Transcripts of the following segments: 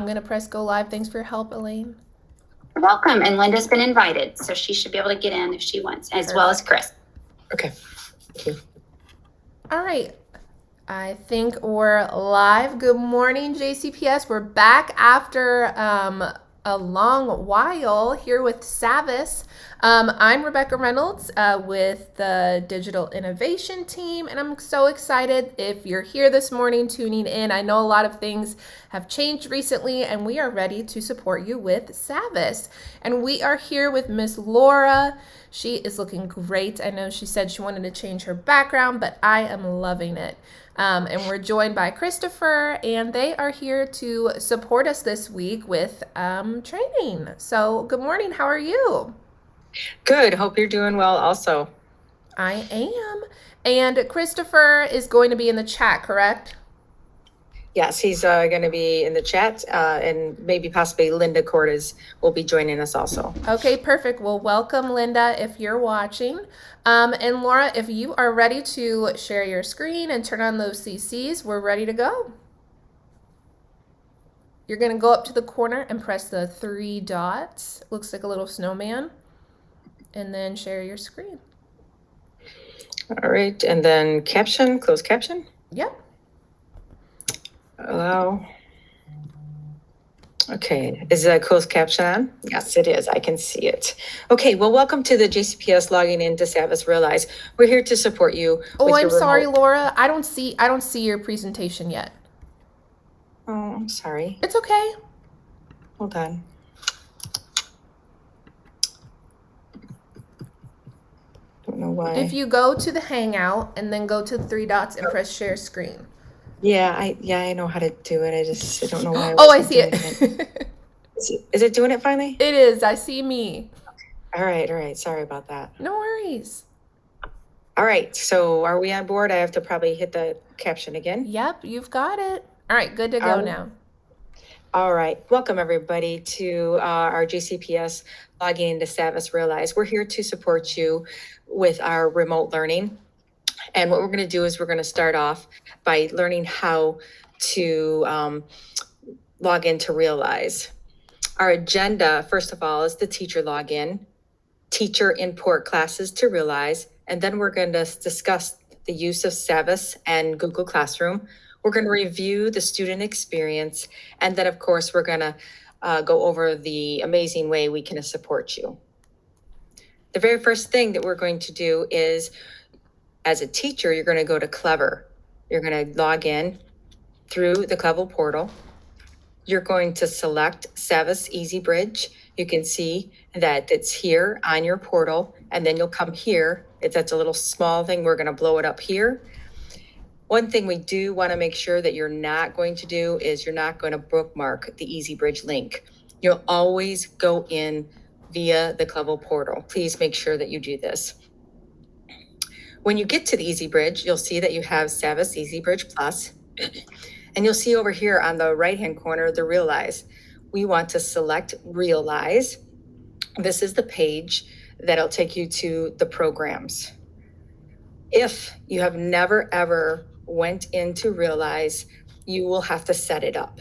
I'm going to press go live. Thanks for your help, Elaine. You're welcome. And Linda's been invited, so she should be able to get in if she wants, as well as Chris. Okay. Thank you. All right. I think we're live. Good morning, JCPS. We're back after a long while here with SAVVAS. I'm Rebecca Reynolds with the Digital Innovation Team, and I'm so excited if you're here this morning tuning in. I know a lot of things have changed recently, and we are ready to support you with SAVVAS. And we are here with Miss Laura. She is looking great. I know she said she wanted to change her background, but I am loving it. And we're joined by Christopher, and they are here to support us this week with training. So good morning. How are you? Good. Hope you're doing well also. I am. And Christopher is going to be in the chat, correct? Yes, he's going to be in the chat, and maybe possibly Linda Cordes will be joining us also. Okay, perfect. Well, welcome, Linda, if you're watching. And Laura, if you are ready to share your screen and turn on those CCs, we're ready to go. You're going to go up to the corner and press the 3 dots. Looks like a little snowman. And then share your screen. All right, and then caption, close caption. Yep. Allow. Okay, is the closed caption on? Yes, it is. I can see it. Okay, well, welcome to the JCPS logging into SAVVAS Realize. We're here to support you. Oh, I'm sorry, Laura. I don't see your presentation yet. Oh, I'm sorry. It's okay. Hold on. Don't know why. If you go to the Hangout and then go to the 3 dots and press share screen. Yeah, I know how to do it. I don't know why. Oh, I see it. Is it doing it finally? It is. I see me. All right. Sorry about that. No worries. All right. So are we on board? I have to probably hit the caption again. Yep, you've got it. All right, good to go now. All right. Welcome, everybody, to our JCPS logging into SAVVAS Realize. We're here to support you with our remote learning. And what we're going to do is we're going to start off by learning how to log into Realize. Our agenda, first of all, is the teacher login, teacher import classes to Realize, and then we're going to discuss the use of SAVVAS and Google Classroom. We're going to review the student experience, and then, of course, we're going to go over the amazing way we can support you. The very first thing that we're going to do is, as a teacher, you're going to go to Clever. You're going to log in through the Clever portal. You're going to select SAVVAS Easy Bridge. You can see that it's here on your portal, and then you'll come here. That's a little small thing. We're going to blow it up here. One thing we do want to make sure that you're not going to do is you're not going to bookmark the Easy Bridge link. You'll always go in via the Clever portal. Please make sure that you do this. When you get to the Easy Bridge, you'll see that you have SAVVAS Easy Bridge Plus, and you'll see over here on the right-hand corner, the Realize. We want to select Realize. This is the page that'll take you to the programs. If you have never, ever went into Realize, you will have to set it up.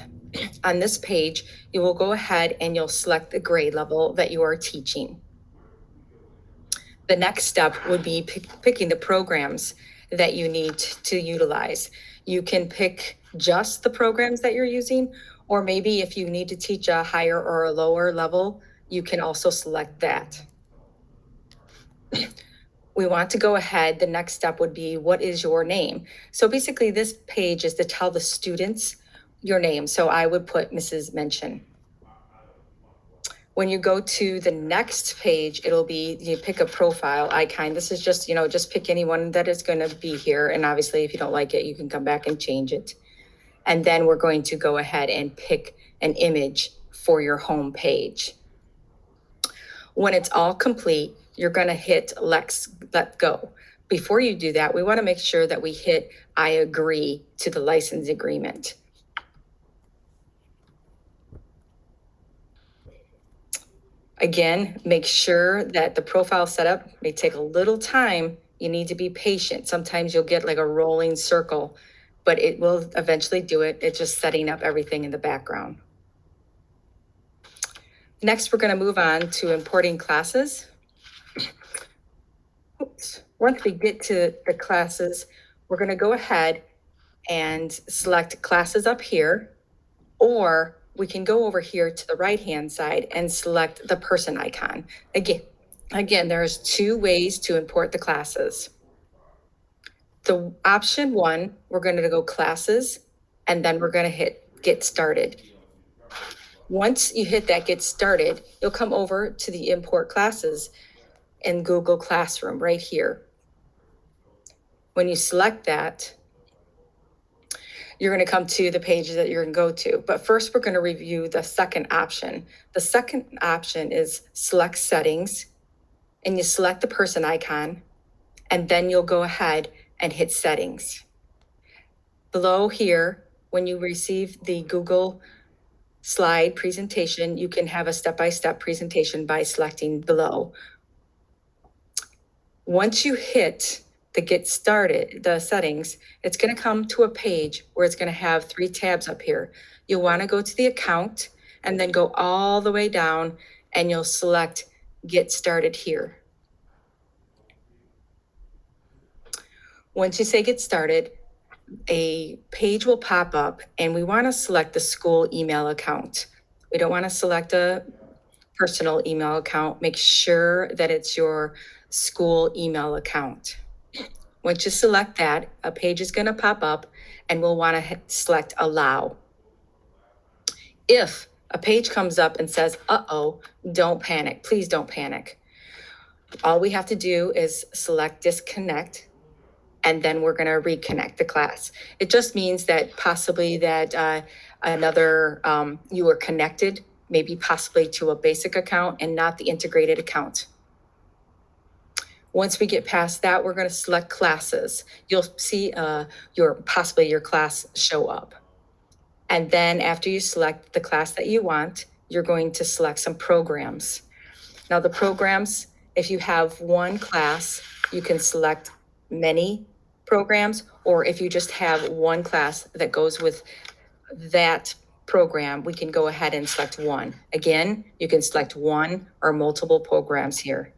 On this page, you will go ahead and you'll select the grade level that you are teaching. The next step would be picking the programs that you need to utilize. You can pick just the programs that you're using, or maybe if you need to teach a higher or a lower level, you can also select that. We want to go ahead. The next step would be, what is your name? So basically this page is to tell the students your name. So I would put Mrs. Mention. When you go to the next page, it'll be, you pick a profile icon. This is just, just pick anyone that is going to be here. And obviously, if you don't like it, you can come back and change it. And then we're going to go ahead and pick an image for your home page. When it's all complete, you're going to hit let go. Before you do that, we want to make sure that we hit I agree to the license agreement. Again, make sure that the profile setup may take a little time. You need to be patient. Sometimes you'll get like a rolling circle, but it will eventually do it. It's just setting up everything in the background. Next, we're going to move on to importing classes. Oops. Once we get to the classes, we're going to go ahead and select classes up here, or we can go over here to the right-hand side and select the person icon. Again, there's two ways to import the classes. The option one, we're going to go classes, and then we're going to hit get started. Once you hit that get started, you'll come over to the import classes in Google Classroom right here. When you select that, you're going to come to the page that you're going to go to. But first, we're going to review the second option. The second option is select settings, and you select the person icon, and then you'll go ahead and hit settings. Below here, when you receive the Google slide presentation, you can have a step-by-step presentation by selecting below. Once you hit the get started, the settings, it's going to come to a page where it's going to have 3 tabs up here. You'll want to go to the account and then go all the way down, and you'll select get started here. Once you say get started, a page will pop up, and we want to select the school email account. We don't want to select a personal email account. Make sure that it's your school email account. Once you select that, a page is going to pop up, and we'll want to select allow. If a page comes up and says, uh-oh, don't panic, please don't panic. All we have to do is select disconnect, and then we're going to reconnect the class. It just means that possibly that you were connected, maybe possibly to a basic account and not the integrated account. Once we get past that, we're going to select classes. You'll see possibly your class show up. And then after you select the class that you want, you're going to select some programs. Now the programs, if you have one class, you can select many programs, or if you just have one class that goes with that program, we can go ahead and select one. Again, you can select one or multiple programs here.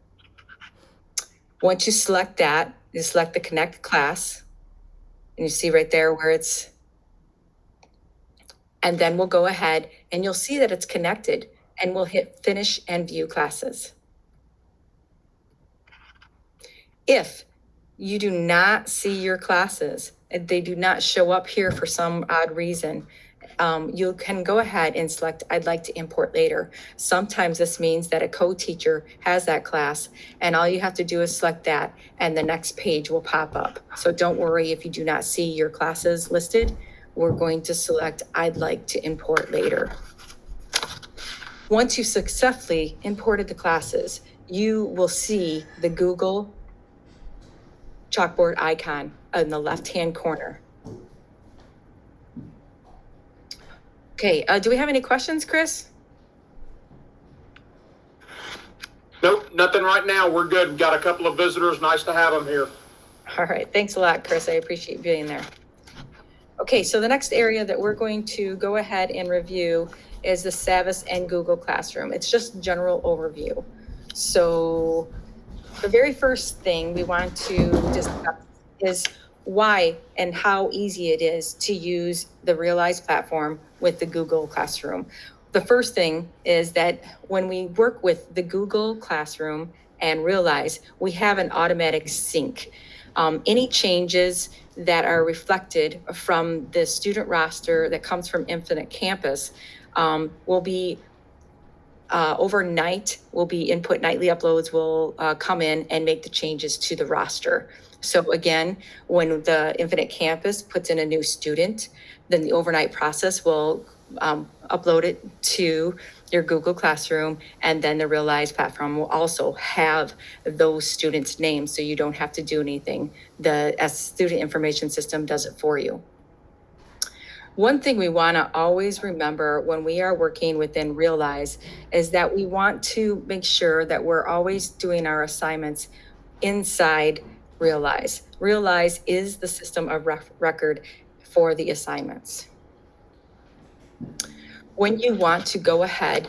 Once you select that, you select the connect class, and you see right there where it's, and then we'll go ahead and you'll see that it's connected, and we'll hit finish and view classes. If you do not see your classes, they do not show up here for some odd reason, you can go ahead and select I'd like to import later. Sometimes this means that a co-teacher has that class, and all you have to do is select that, and the next page will pop up. So don't worry if you do not see your classes listed. We're going to select I'd like to import later. Once you've successfully imported the classes, you will see the Google chalkboard icon in the left-hand corner. Okay, do we have any questions, Chris? Nope, nothing right now. We're good. We've got a couple of visitors. Nice to have them here. All right, thanks a lot, Chris. I appreciate you being there. Okay, so the next area that we're going to go ahead and review is the SAVVAS and Google Classroom. It's just general overview. So the very first thing we want to discuss is why and how easy it is to use the Realize platform with the Google Classroom. The first thing is that when we work with the Google Classroom and Realize, we have an automatic sync. Any changes that are reflected from the student roster that comes from Infinite Campus will be overnight, will be input. Nightly uploads will come in and make the changes to the roster. So again, when the Infinite Campus puts in a new student, then the overnight process will upload it to your Google Classroom, and then the Realize platform will also have those students' names, so you don't have to do anything. The student information system does it for you. One thing we want to always remember when we are working within Realize is that we want to make sure that we're always doing our assignments inside Realize. Realize is the system of record for the assignments. When you want to go ahead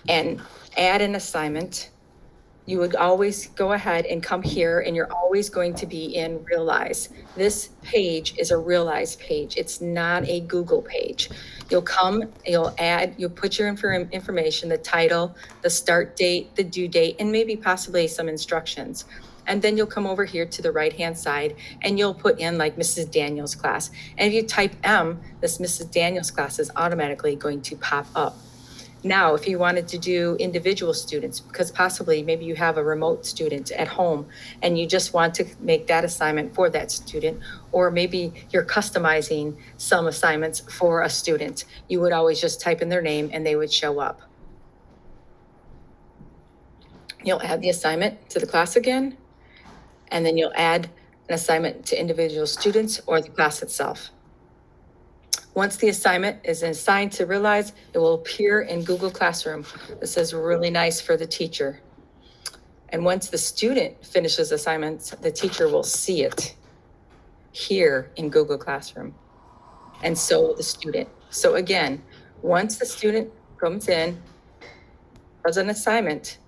and add an assignment, you would always go ahead and come here, and you're always going to be in Realize. This page is a Realize page. It's not a Google page. You'll come, you'll put your information, the title, the start date, the due date, and maybe possibly some instructions. And then you'll come over here to the right-hand side and you'll put in like Mrs. Daniels' class. And if you type M, this Mrs. Daniels' class is automatically going to pop up. Now, if you wanted to do individual students, because possibly maybe you have a remote student at home and you just want to make that assignment for that student, or maybe you're customizing some assignments for a student, you would always just type in their name and they would show up. You'll add the assignment to the class again, and then you'll add an assignment to individual students or the class itself. Once the assignment is assigned to Realize, it will appear in Google Classroom. This is really nice for the teacher. And once the student finishes assignments, the teacher will see it here in Google Classroom. And so will the student. So again, once the student comes in, does an assignment,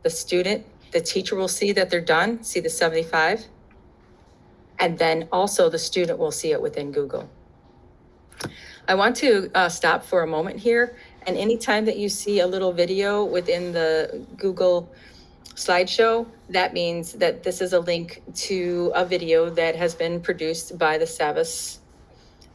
the teacher will see that they're done, see the 75, and then also the student will see it within Google. I want to stop for a moment here, and anytime that you see a little video within the Google slideshow, that means that this is a link to a video that has been produced by the SAVVAS,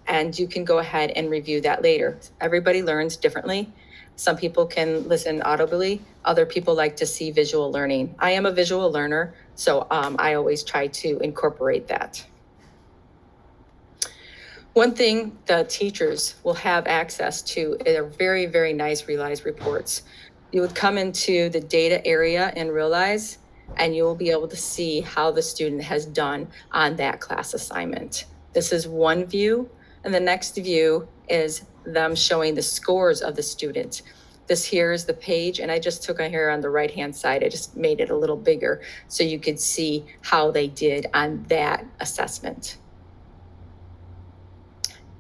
and you can go ahead and review that later. Everybody learns differently. Some people can listen audibly. Other people like to see visual learning. I am a visual learner, so I always try to incorporate that. One thing the teachers will have access to are very, very nice Realize reports. You would come into the data area in Realize, and you will be able to see how the student has done on that class assignment. This is one view, and the next view is them showing the scores of the student. This here is the page, and I just took it here on the right-hand side. I just made it a little bigger so you could see how they did on that assessment.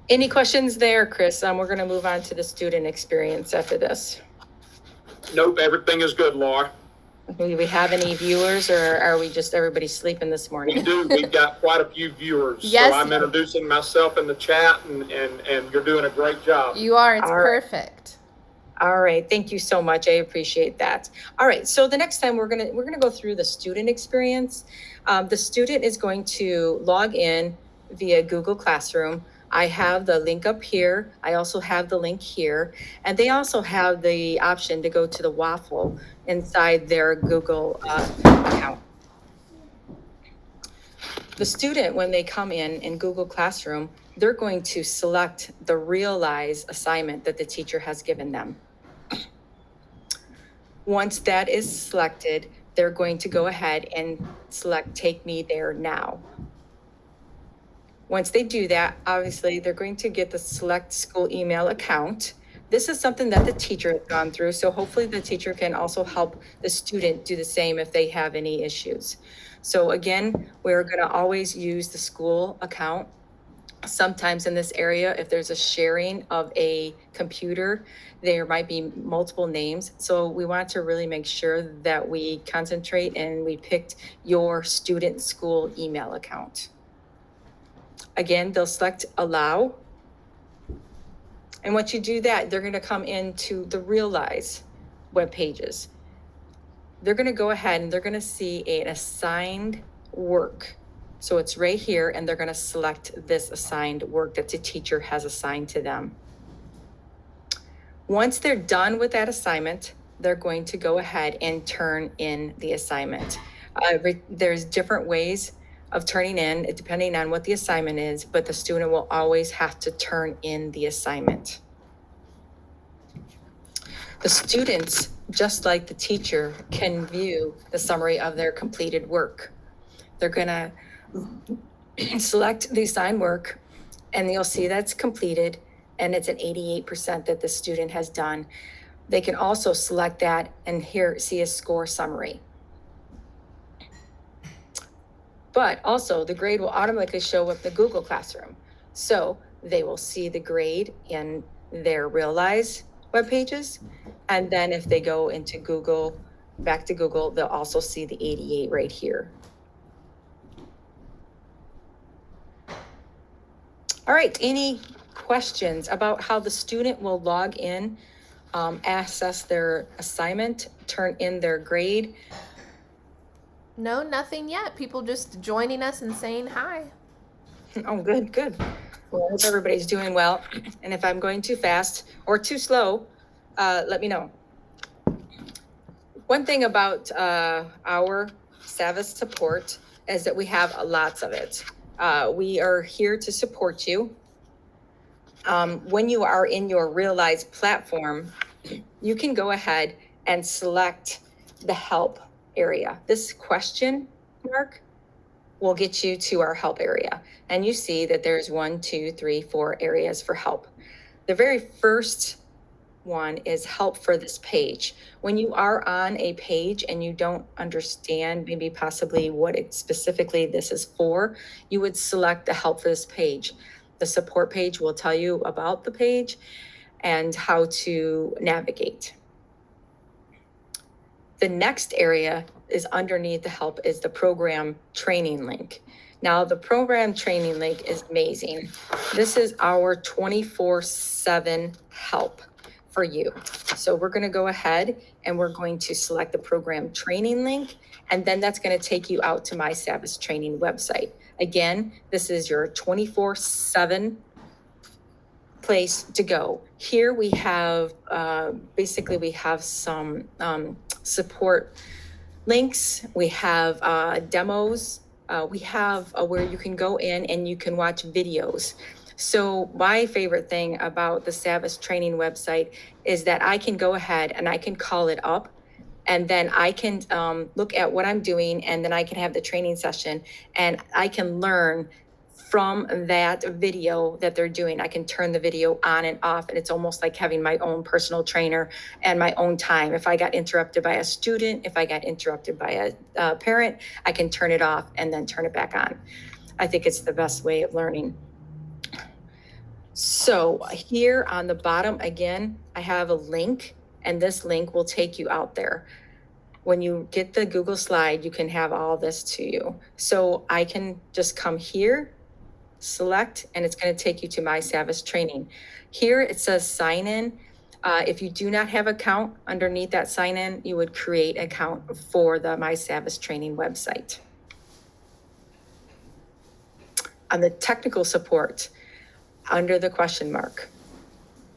Any questions there, Chris? We're going to move on to the student experience after this. Nope, everything is good, Laura. Do we have any viewers, or are we just everybody sleeping this We morning? do. We've got quite a few viewers. Yes. So I'm introducing myself in the chat, and you're doing a great job. You are. It's All right. perfect. All right, thank you so much. I appreciate that. All right, so the next time we're gonna go through the student experience. The student is going to log in via Google Classroom. I have the link up here. I also have the link here, and they also have the option to go to the waffle inside their Google account. The student, when they come in Google Classroom, they're going to select the Realize assignment that the teacher has given them. Once that is selected, they're going to go ahead and select Take Me There Now. Once they do that, obviously, they're going to get the Select School email account. This is something that the teacher has gone through, so hopefully the teacher can also help the student do the same if they have any issues. So again, we're going to always use the school account. Sometimes in this area, if there's a sharing of a computer, there might be multiple names. So we want to really make sure that we concentrate and we picked your student school email account. Again, they'll select Allow. And once you do that, they're going to come into the Realize web pages. They're going to go ahead and they're going to see an assigned work. So it's right here, and they're going to select this assigned work that the teacher has assigned to them. Once they're done with that assignment, they're going to go ahead and turn in the assignment. There's different ways of turning in, depending on what the assignment is, but the student will always have to turn in the assignment. The students, just like the teacher, can view the summary of their completed work. They're going to select the assigned work, and you'll see that's completed, and it's an 88% that the student has done. They can also select that and here see a score summary. But also the grade will automatically show up in the Google Classroom. So they will see the grade in their Realize web pages. And then if they go into Google, back to Google, they'll also see the 88 right here. All right, any questions about how the student will log in, access their assignment, turn in their grade? No, nothing yet. People just joining us and saying hi. Oh, good, good. Well, I hope everybody's doing well. And if I'm going too fast or too slow, let me know. One thing about our SAVVAS support is that we have lots of it. We are here to support you. When you are in your Realize platform, you can go ahead and select the help area. This question mark will get you to our help area. And you see that there's 1, 2, 3, 4 areas for help. The very first one is help for this page. When you are on a page and you don't understand maybe possibly what it specifically this is for, you would select the help for this page. The support page will tell you about the page and how to navigate. The next area is underneath the help is the program training link. Now the program training link is amazing. This is our 24/7 help for you. So we're going to go ahead and we're going to select the program training link, and then that's going to take you out to my SAVVAS training website. Again, this is your 24/7 place to go. Here we have, basically we have some support links. We have demos. We have where you can go in and you can watch videos. So my favorite thing about the SAVVAS training website is that I can go ahead and I can call it up, and then I can look at what I'm doing, and then I can have the training session, and I can learn from that video that they're doing. I can turn the video on and off, and it's almost like having my own personal trainer and my own time. If I got interrupted by a student, if I got interrupted by a parent, I can turn it off and then turn it back on. I think it's the best way of learning. So here on the bottom, again, I have a link, and this link will take you out there. When you get the Google slide, you can have all this to you. So I can just come here, select, and it's going to take you to my SAVVAS training. Here it says sign in. If you do not have an account, underneath that sign in, you would create an account for the My SAVVAS training website. On the technical support, under the question mark,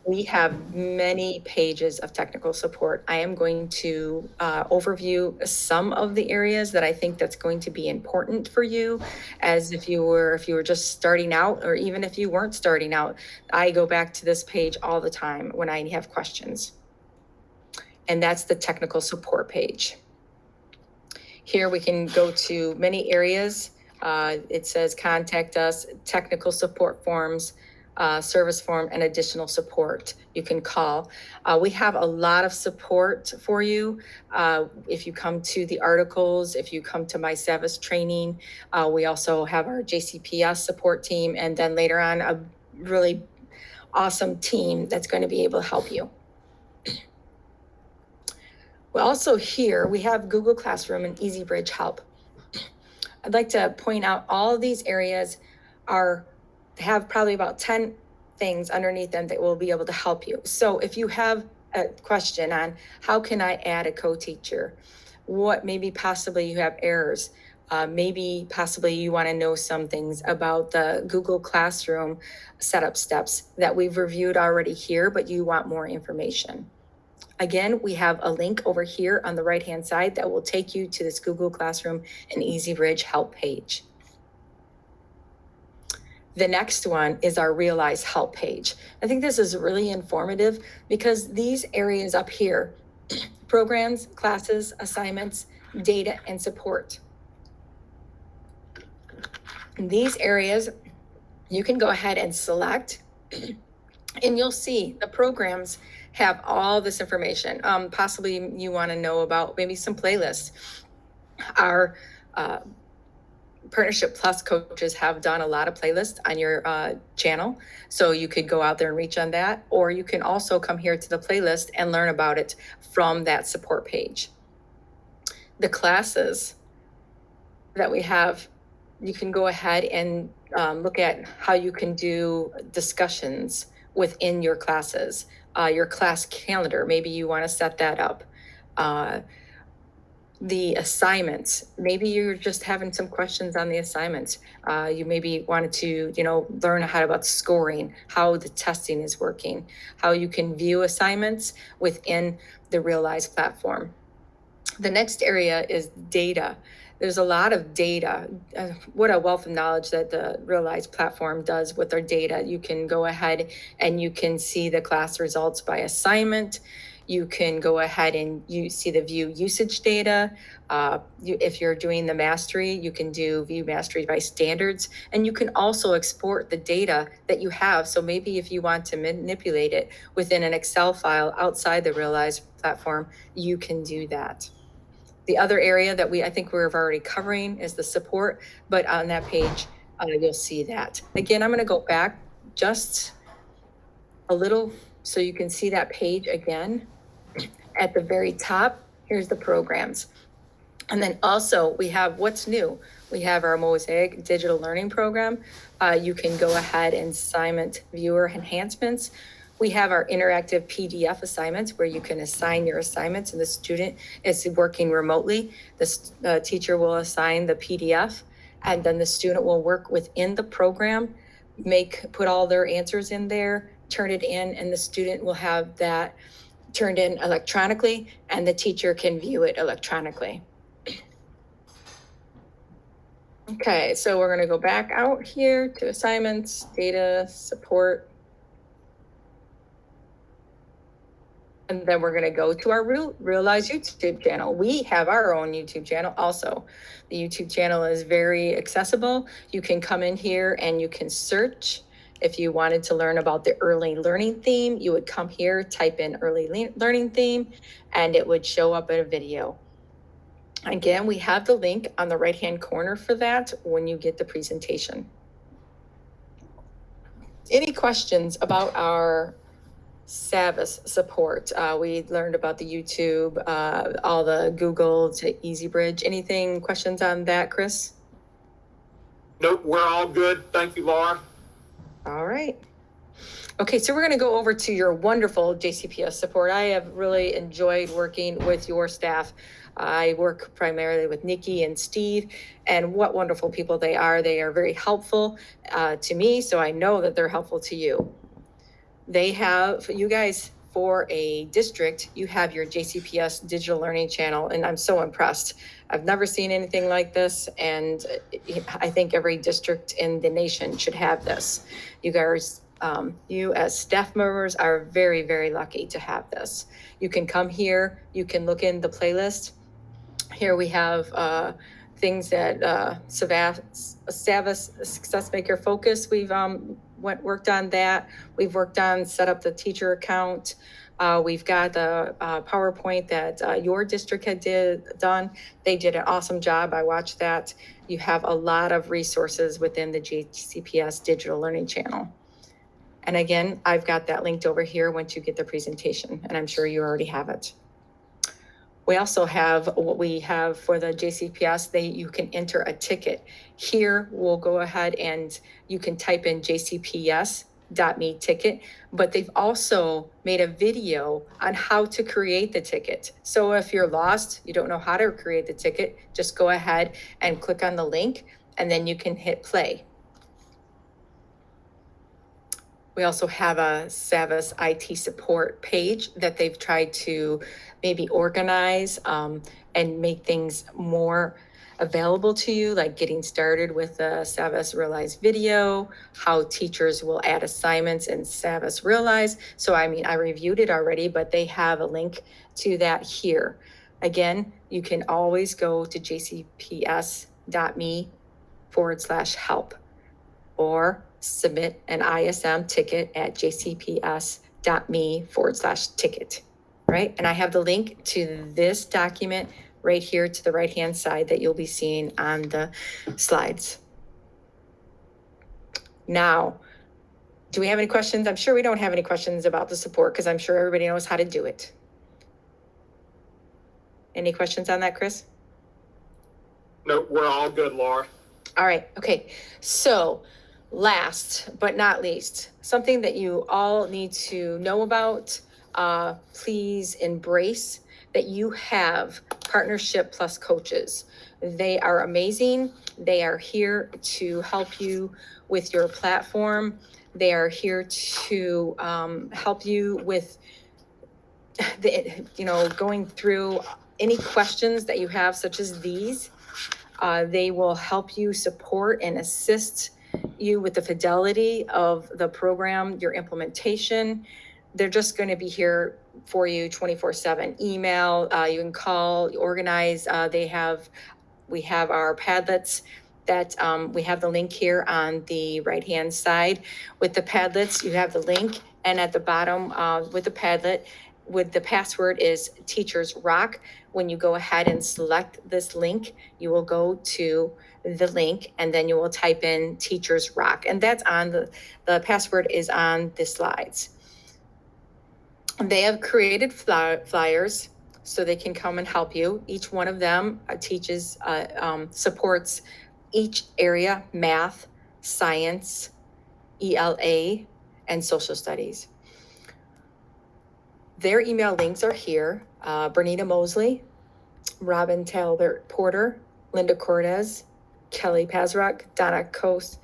we have many pages of technical support. I am going to overview some of the areas that I think that's going to be important for you, as if you were just starting out, or even if you weren't starting out. I go back to this page all the time when I have questions. And that's the technical support page. Here we can go to many areas. It says contact us, technical support forms, service form, and additional support you can call. We have a lot of support for you. If you come to the articles, if you come to my SAVVAS training, we also have our JCPS support team, and then later on a really awesome team that's going to be able to help you. We also here we have Google Classroom and EasyBridge help. I'd like to point out all of these areas have probably about 10 things underneath them that will be able to help you. So if you have a question on how can I add a co-teacher, what maybe possibly you have errors, maybe possibly you want to know some things about the Google Classroom setup steps that we've reviewed already here, but you want more information. Again, we have a link over here on the right-hand side that will take you to this Google Classroom and EasyBridge help page. The next one is our Realize help page. I think this is really informative because these areas up here, programs, classes, assignments, data, and support. In these areas, you can go ahead and select, and you'll see the programs have all this information. Possibly you want to know about maybe some playlists. Our Partnership Plus coaches have done a lot of playlists on your channel. So you could go out there and reach on that, or you can also come here to the playlist and learn about it from that support page. The classes that we have, you can go ahead and look at how you can do discussions within your classes, your class calendar. Maybe you want to set that up. The assignments, maybe you're just having some questions on the assignments. You maybe wanted to, learn how about scoring, how the testing is working, how you can view assignments within the Realize platform. The next area is data. There's a lot of data. What a wealth of knowledge that the Realize platform does with their data. You can go ahead and you can see the class results by assignment. You can go ahead and you see the view usage data. If you're doing the mastery, you can do view mastery by standards, and you can also export the data that you have. So maybe if you want to manipulate it within an Excel file outside the Realize platform, you can do that. The other area that I think we're already covering is the support, but on that page, you'll see that. Again, I'm going to go back just a little so you can see that page again. At the very top, here's the programs. And then also we have what's new. We have our Mosaic digital learning program. You can go ahead and assignment viewer enhancements. We have our interactive PDF assignments where you can assign your assignments and the student is working remotely. The teacher will assign the PDF and then the student will work within the program, put all their answers in there, turn it in, and the student will have that turned in electronically and the teacher can view it electronically. Okay, so we're going to go back out here to assignments, data, support. And then we're going to go to our Realize YouTube channel. We have our own YouTube channel also. The YouTube channel is very accessible. You can come in here and you can search. If you wanted to learn about the early learning theme, you would come here, type in early learning theme, and it would show up in a video. Again, we have the link on the right-hand corner for that when you get the presentation. Any questions about our SAVVAS support? We learned about the YouTube, all the Google to EasyBridge. Anything, questions on that, Chris? Nope, we're all good. Thank you, Laura. All right. Okay, so we're going to go over to your wonderful JCPS support. I have really enjoyed working with your staff. I work primarily with Nikki and Steve, and what wonderful people they are. They are very helpful to me, so I know that they're helpful to you. They have, you guys, for a district, you have your JCPS digital learning channel, and I'm so impressed. I've never seen anything like this, and I think every district in the nation should have this. You guys, you as staff members are very, very lucky to have this. You can come here, you can look in the playlist. Here we have things that SAVVAS Success Maker Focus, we've worked on that. We've worked on set up the teacher account. We've got the PowerPoint that your district had done. They did an awesome job. I watched that. You have a lot of resources within the JCPS digital learning channel. And again, I've got that linked over here once you get the presentation, and I'm sure you already have it. We also have what we have for the JCPS, you can enter a ticket. Here, we'll go ahead and you can type in jcps.me ticket, but they've also made a video on how to create the ticket. So if you're lost, you don't know how to create the ticket, just go ahead and click on the link and then you can hit play. We also have a SAVVAS IT support page that they've tried to maybe organize and make things more available to you, like getting started with the SAVVAS Realize video, how teachers will add assignments in SAVVAS Realize. So I mean, I reviewed it already, but they have a link to that here. Again, you can always go to jcps.me/help or submit an ISM ticket at jcps.me/ticket, right? And I have the link to this document right here to the right-hand side that you'll be seeing on the slides. Now, do we have any questions? I'm sure we don't have any questions about the support because I'm sure everybody knows how to do it. Any questions on that, Chris? No, we're all good, Laura. All right, okay. So last but not least, something that you all need to know about, please embrace that you have Partnership Plus coaches. They are amazing. They are here to help you with your platform. They are here to help you with going through any questions that you have, such as these. They will help you support and assist you with the fidelity of the program, your implementation. They're just going to be here for you 24/7. Email, you can call, organize. We have our Padlets that we have the link here on the right-hand side. With the Padlets, you have the link, and at the bottom with the Padlet, with the password is Teachers Rock. When you go ahead and select this link, you will go to the link and then you will type in Teachers Rock. And that's on the password is on the slides. They have created flyers so they can come and help you. Each one of them teaches, supports each area: math, science, ELA, and social studies. Their email links are here. Bernita Mosley, Robin Talbert Porter, Linda Cortez, Kelly Pazrock, Donna Coast,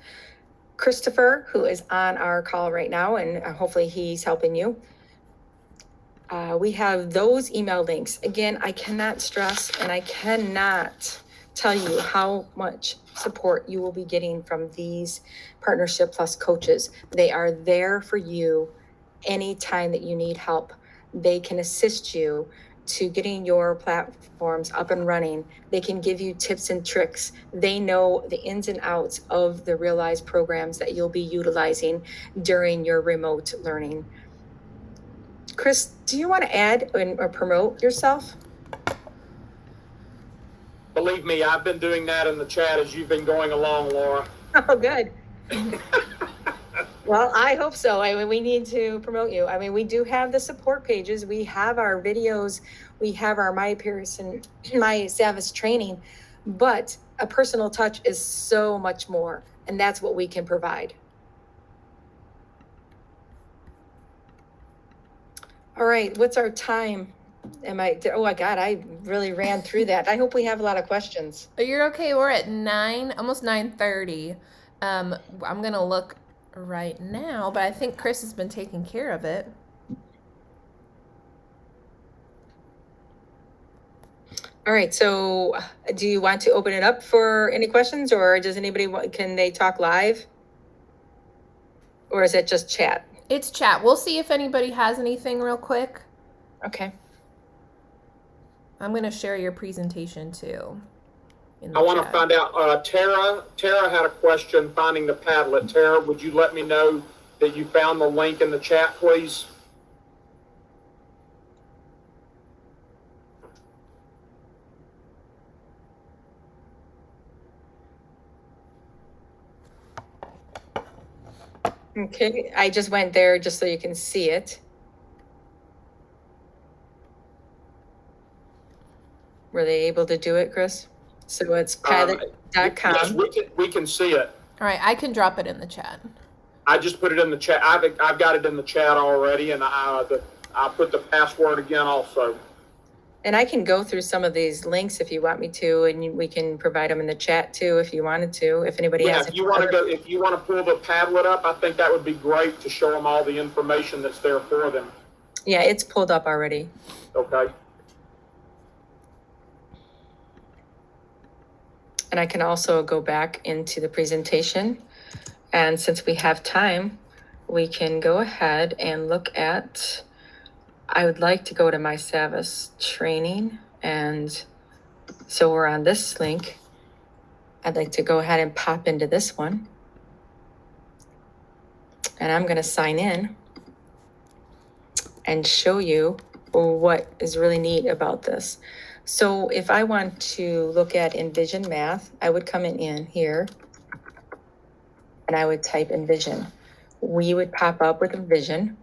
Christopher, who is on our call right now, and hopefully he's helping you. We have those email links. Again, I cannot stress and I cannot tell you how much support you will be getting from these Partnership Plus coaches. They are there for you anytime that you need help. They can assist you to getting your platforms up and running. They can give you tips and tricks. They know the ins and outs of the Realize programs that you'll be utilizing during your remote learning. Chris, do you want to add or promote yourself? Believe me, I've been doing that in the chat as you've been going along, Laura. Oh, good. Well, I hope so. I mean, we need to promote you. I mean, we do have the support pages. We have our videos. We have our My Pearson, My SAVVAS training. But a personal touch is so much more. And that's what we can provide. All right. What's our time? Oh my God, I really ran through that. I hope we have a lot of questions. You're okay. We're at 9, almost 9:30. I'm going to look right now, but I think Chris has been taking care of it. All right, so do you want to open it up for any questions, or does anybody can they talk live? Or is it just chat? It's chat. We'll see if anybody has anything real quick. Okay. I'm going to share your presentation too. I want to find out, Tara had a question finding the Padlet. Tara, would you let me know that you found the link in the chat, please? Okay, I just went there just so you can see it. Were they able to do it, Chris? So it's Padlet.com. Yes, we can see it. All right, I can drop it in the chat. I just put it in the chat. I've got it in the chat already, and I put the password again also. And I can go through some of these links if you want me to, and we can provide them in the chat too if you wanted to. If anybody has. If you want to pull the Padlet up, I think that would be great to show them all the information that's there for them. Yeah, it's pulled up already. Okay. And I can also go back into the presentation. And since we have time, we can go ahead and look at, I would like to go to my SAVVAS training. And so we're on this link. I'd like to go ahead and pop into this one. And I'm going to sign in and show you what is really neat about this. So if I want to look at Envision Math, I would come in here and I would type Envision. We would pop up with Envision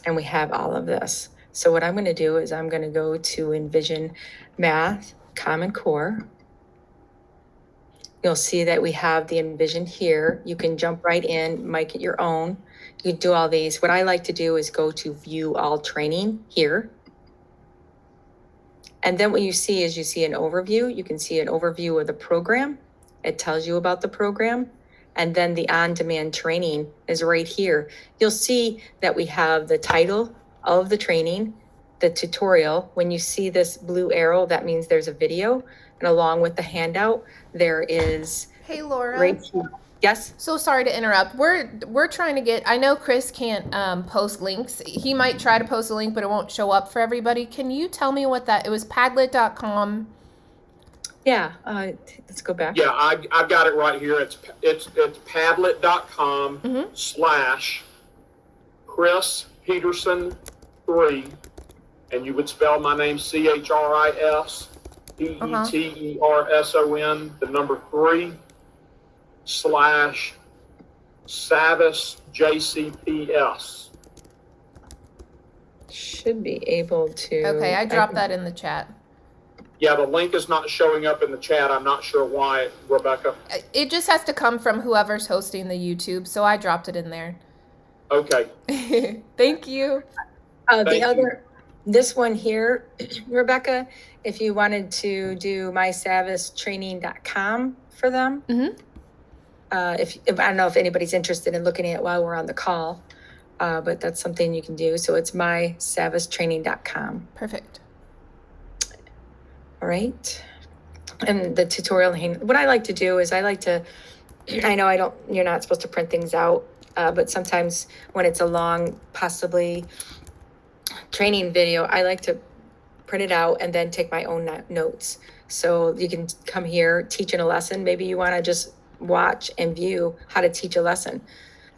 and we have all of this. So what I'm going to do is I'm going to go to Envision Math Common Core. You'll see that we have the Envision here. You can jump right in, make it your own. You can do all these. What I like to do is go to View All Training here. And then what you see is you see an overview. You can see an overview of the program. It tells you about the program. And then the on-demand training is right here. You'll see that we have the title of the training, the tutorial. When you see this blue arrow, that means there's a video. And along with the handout, there is Hey, Laura. right here. Yes? So sorry to interrupt. We're trying to get. I know Chris can't post links. He might try to post a link, but it won't show up for everybody. Can you tell me what that? It was Padlet.com. Yeah. Let's go back. Yeah, I've got it right here. It's padlet.com / Chris Peterson 3, and you would spell my name CHRIS PETERSON, the number 3 / SAVVAS JCPS. Should be able to. Okay, I dropped that in the chat. Yeah, the link is not showing up in the chat. I'm not sure why, Rebecca. It just has to come from whoever's hosting the YouTube, so I dropped it in there. Okay. Thank you. Thank you. This one here, Rebecca, if you wanted to do mysavvastraining.com for them, if I don't know if anybody's interested in looking at it while we're on the call, but that's something you can do. So it's mysavvastraining.com. Perfect. All right. And the tutorial, what I like to do is I know you're not supposed to print things out, but sometimes when it's a long, possibly training video, I like to print it out and then take my own notes. So you can come here, teaching a lesson. Maybe you want to just watch and view how to teach a lesson.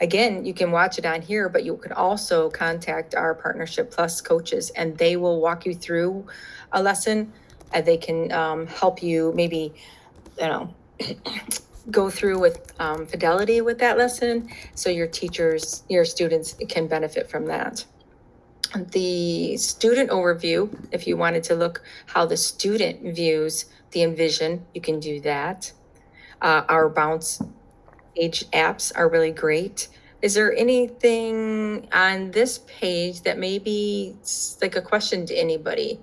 Again, you can watch it on here, but you could also contact our Partnership Plus coaches and they will walk you through a lesson. They can help you maybe, go through with fidelity with that lesson. So your students can benefit from that. The student overview, if you wanted to look how the student views the Envision, you can do that. Our Bounce Age apps are really great. Is there anything on this page that maybe like a question to anybody?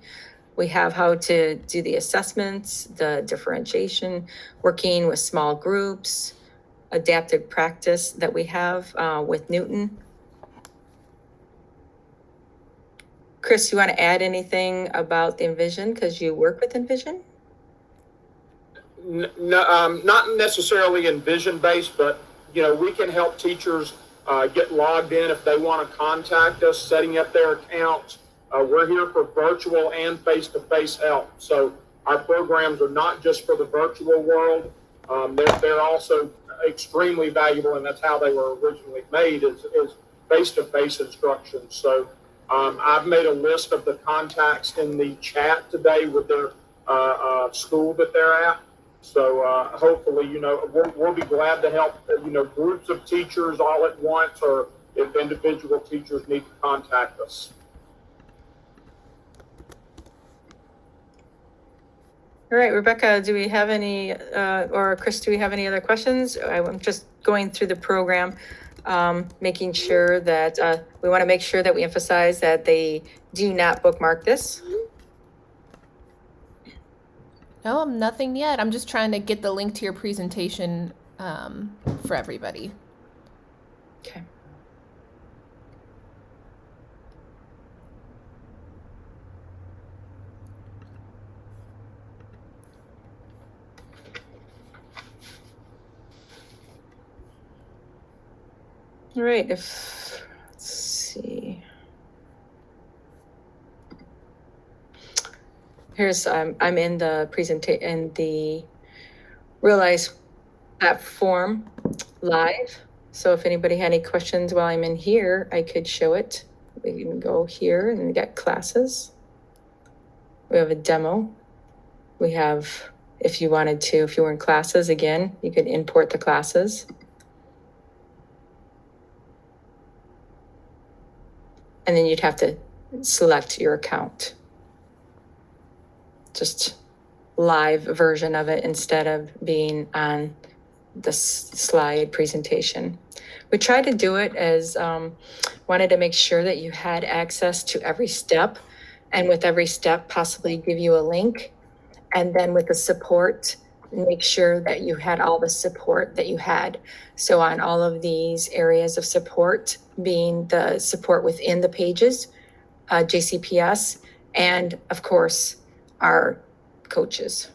We have how to do the assessments, the differentiation, working with small groups, adaptive practice that we have with Newton. Chris, you want to add anything about the Envision because you work with Envision? No, not necessarily Envision based, but we can help teachers get logged in if they want to contact us, setting up their accounts. We're here for virtual and face-to-face help. So our programs are not just for the virtual world. They're also extremely valuable, and that's how they were originally made is face-to-face instruction. So I've made a list of the contacts in the chat today with their school that they're at. So hopefully, we'll be glad to help, groups of teachers all at once, or if individual teachers need to contact us. All right, Rebecca, do we have any, or Chris, do we have any other questions? I'm just going through the program, making sure that we want to make sure that we emphasize that they do not bookmark this. No, nothing yet. I'm just trying to get the link to your presentation for everybody. Okay. All right, let's see. Here's, I'm in the presentation, in the Realize platform live. So if anybody had any questions while I'm in here, I could show it we can go here and we got classes. We have a demo. We have, if you wanted to, if you were in classes, again, you could import the classes. And then you'd have to select your account. Just live version of it instead of being on the slide presentation. We tried to do it as, wanted to make sure that you had access to every step, and with every step possibly give you a link. And then with the support, make sure that you had all the support that you had. So on all of these areas of support, being the support within the pages, JCPS, and of course, our coaches.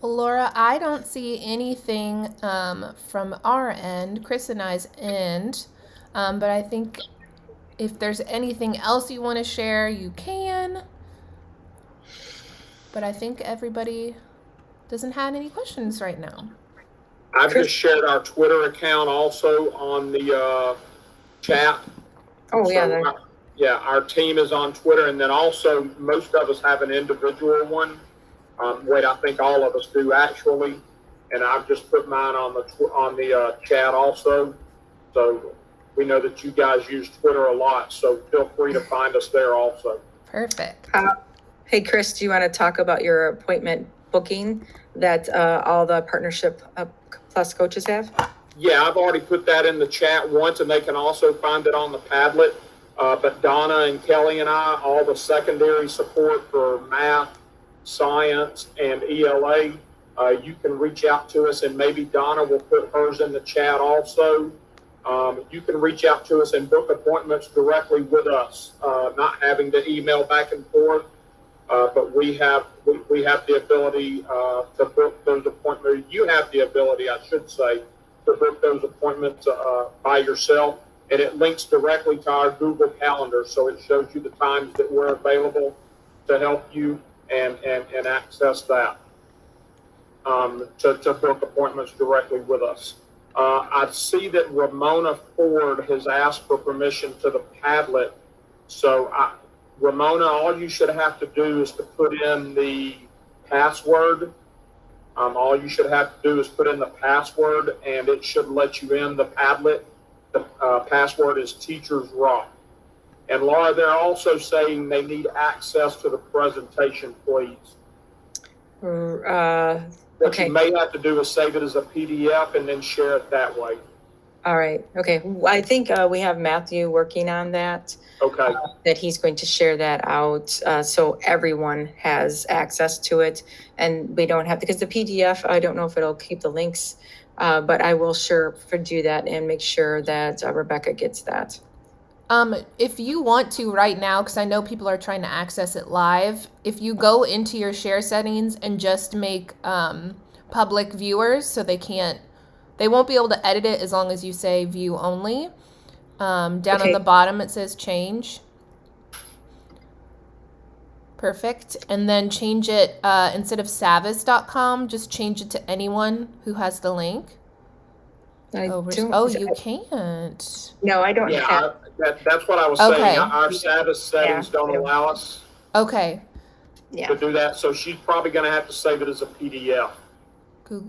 Well, Laura, I don't see anything from our end, Chris and I's end, but I think if there's anything else you want to share, you can. But I think everybody doesn't have any questions right now. I've just shared our Twitter account also on the chat. Oh, yeah. So, yeah, our team is on Twitter, and then also most of us have an individual one. I think all of us do actually, and I've just put mine on the chat also. So we know that you guys use Twitter a lot, so feel free to find us there also. Perfect. Hey, Chris, do you want to talk about your appointment booking that all the Partnership Plus coaches have? Yeah, I've already put that in the chat once, and they can also find it on the Padlet. But Donna and Kelly and I, all the secondary support for math, science, and ELA, you can reach out to us, and maybe Donna will put hers in the chat also. You can reach out to us and book appointments directly with us, not having to email back and forth. But we have the ability to book those appointments. You have the ability, I should say, to book those appointments by yourself, and it links directly to our Google Calendar, so it shows you the times that we're available to help you and access that to book appointments directly with us. I see that Ramona Ford has asked for permission to the Padlet, so Ramona, all you should have to do is to put in the password. All you should have to do is put in the password, and it should let you in the Padlet. The password is Teachers Rock. And Laura, they're also saying they need access to the presentation, please. What Okay. you may have to do is save it as a PDF and then share it that way. All right. Okay. I think we have Matthew working on that. Okay. That he's going to share that out so everyone has access to it, and we don't have, because the PDF, I don't know if it'll keep the links, but I will sure do that and make sure that Rebecca gets that. If you want to right now, because I know people are trying to access it live, if you go into your share settings and just make public viewers, so they won't be able to edit it as long as you say view only. Down on the bottom it says change. Perfect. And then change it, instead of SAVVAS.com, just change it to anyone who has the link. You can't. No, I don't have. That's what I was saying. Our SAVVAS settings don't allow us to do that, so she's probably going to have to save it as a PDF.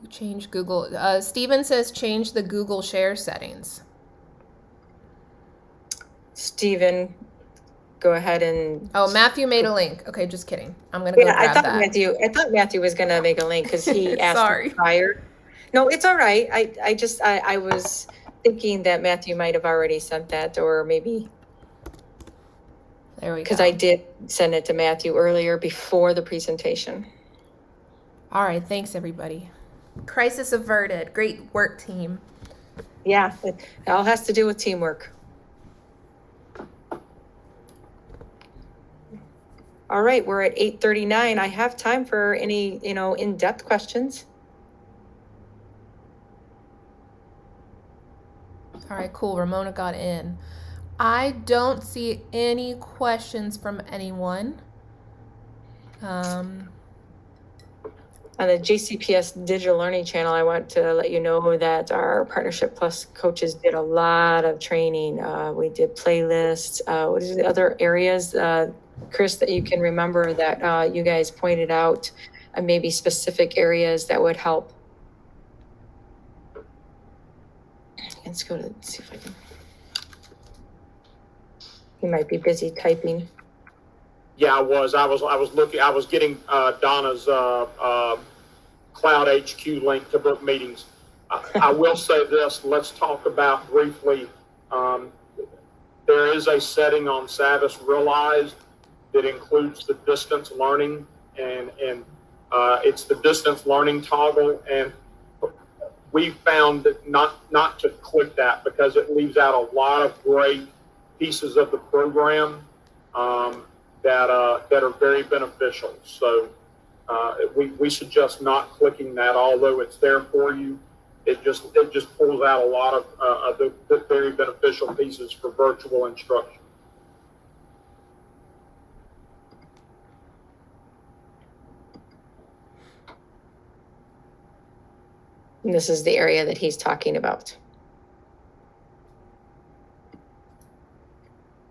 Change Google. Steven says change the Google share settings. Steven, go ahead and. Oh, Matthew made a link. Okay, just kidding. I'm gonna go grab that. I thought Matthew was gonna make a link because he asked Sorry. prior. No, it's all right. I was thinking that Matthew might have already sent that, or maybe. There we go. Because I did send it to Matthew earlier before the presentation. All right, thanks everybody. Crisis averted. Great work, team. Yeah, it all has to do with teamwork. All right, we're at 8:39. I have time for any, in-depth questions. All right, cool. Ramona got in. I don't see any questions from anyone. On the JCPS Digital Learning Channel, I want to let you know that our Partnership Plus coaches did a lot of training. We did playlists. What is the other areas, Chris, that you can remember that you guys pointed out, maybe specific areas that would help? Let's go to see if I can. He might be busy typing. Yeah, I was getting Donna's Cloud HQ link to book meetings. I will say this, let's talk about briefly, there is a setting on SAVVAS Realize that includes the distance learning, and it's the distance learning toggle, and we found that not to click that because it leaves out a lot of great pieces of the program that are very beneficial. So we suggest not clicking that, although it's there for you. It just pulls out a lot of the very beneficial pieces for virtual instruction. And this is the area that he's talking about.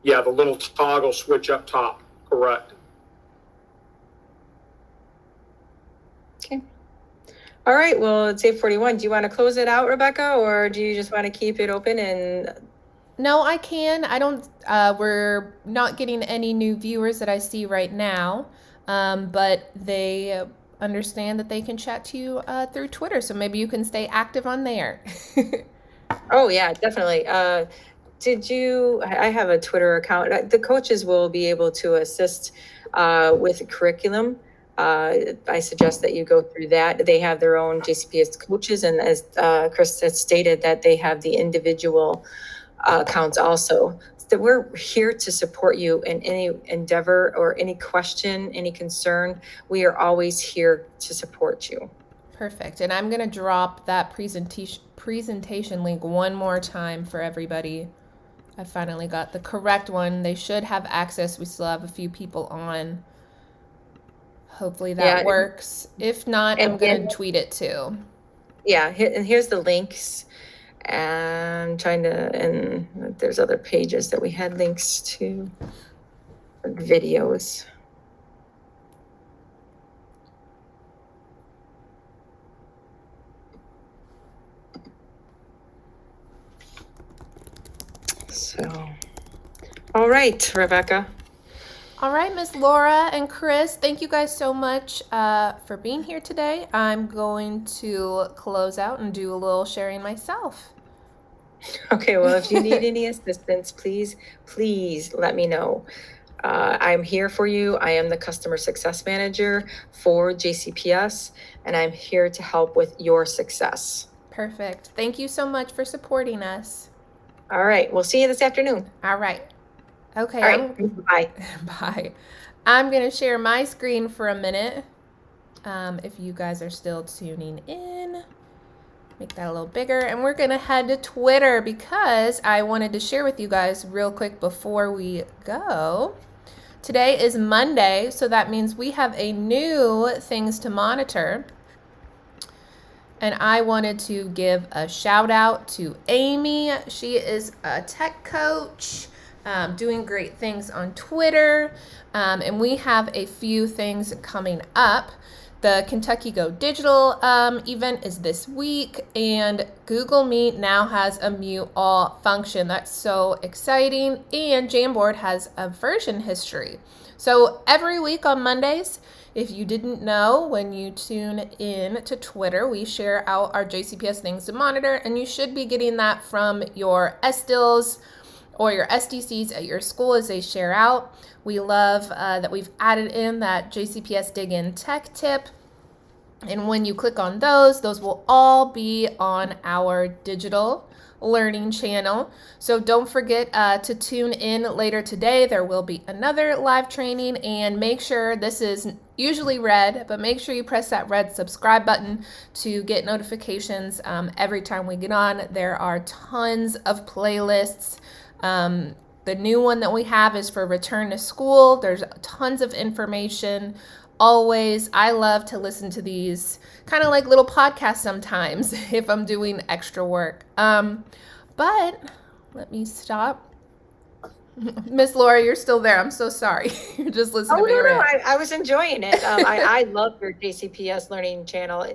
Yeah, the little toggle switch up top, correct. Okay. All right, well, it's 8:41. Do you want to close it out, Rebecca, or do you just want to keep it open? And No, I can. I don't, we're not getting any new viewers that I see right now, but they understand that they can chat to you through Twitter, so maybe you can stay active on there. oh yeah, definitely. I have a Twitter account. The coaches will be able to assist with the curriculum. I suggest that you go through that. They have their own JCPS coaches, and as Chris has stated, that they have the individual accounts also. So we're here to support you in any endeavor or any question, any concern. We are always here to support you. Perfect. And I'm going to drop that presentation link one more time for everybody. I finally got the correct one. They should have access. We still have a few people on. Hopefully that works. If not, I'm going to tweet it too. Yeah, and here's the links. And and there's other pages that we had links to, videos. So, all right, Rebecca. All right, Miss Laura and Chris, thank you guys so much for being here today. I'm going to close out and do a little sharing myself. Okay, well, if you need any assistance, please let me know. I'm here for you. I am the customer success manager for JCPS, and I'm here to help with your success. Perfect. Thank you so much for supporting us. All right, we'll see you this afternoon. All right. Okay. All right. Bye. Bye. I'm going to share my screen for a minute. If you guys are still tuning in, make that a little bigger. And we're going to head to Twitter because I wanted to share with you guys real quick before we go. Today is Monday, so that means we have a new things to monitor. And I wanted to give a shout out to Amy. She is a tech coach. Doing great things on Twitter, and we have a few things coming up. The Kentucky Go Digital event is this week, and Google Meet now has a mute all function. That's so exciting, and Jamboard has a version history. So every week on Mondays, if you didn't know, when you tune in to Twitter, we share out our JCPS things to monitor, and you should be getting that from your SDILs or your SDCs at your school as they share out. We love that we've added in that JCPS Dig In Tech Tip. And when you click on those will all be on our digital learning channel. So don't forget to tune in later today. There will be another live training, and make sure, this is usually red, but make sure you press that red subscribe button to get notifications every time we get on. There are tons of playlists. The new one that we have is for return to school. There's tons of information always, I love to listen to these kind of like little podcasts sometimes if I'm doing extra work. But let me stop. Miss Laura, you're still there. I'm so sorry. You're just listening Oh, to me no, rant. I was enjoying it. I love your JCPS learning channel.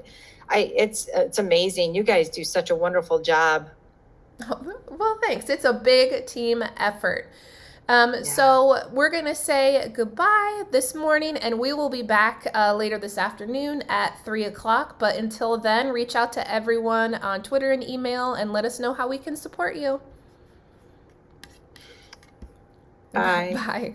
It's amazing. You guys do such a wonderful job. Well, thanks. It's a big team effort. So we're going to say goodbye this morning, and we will be back later this afternoon at 3 o'clock. But until then, reach out to everyone on Twitter and email and let us know how we can support you. Bye. Bye.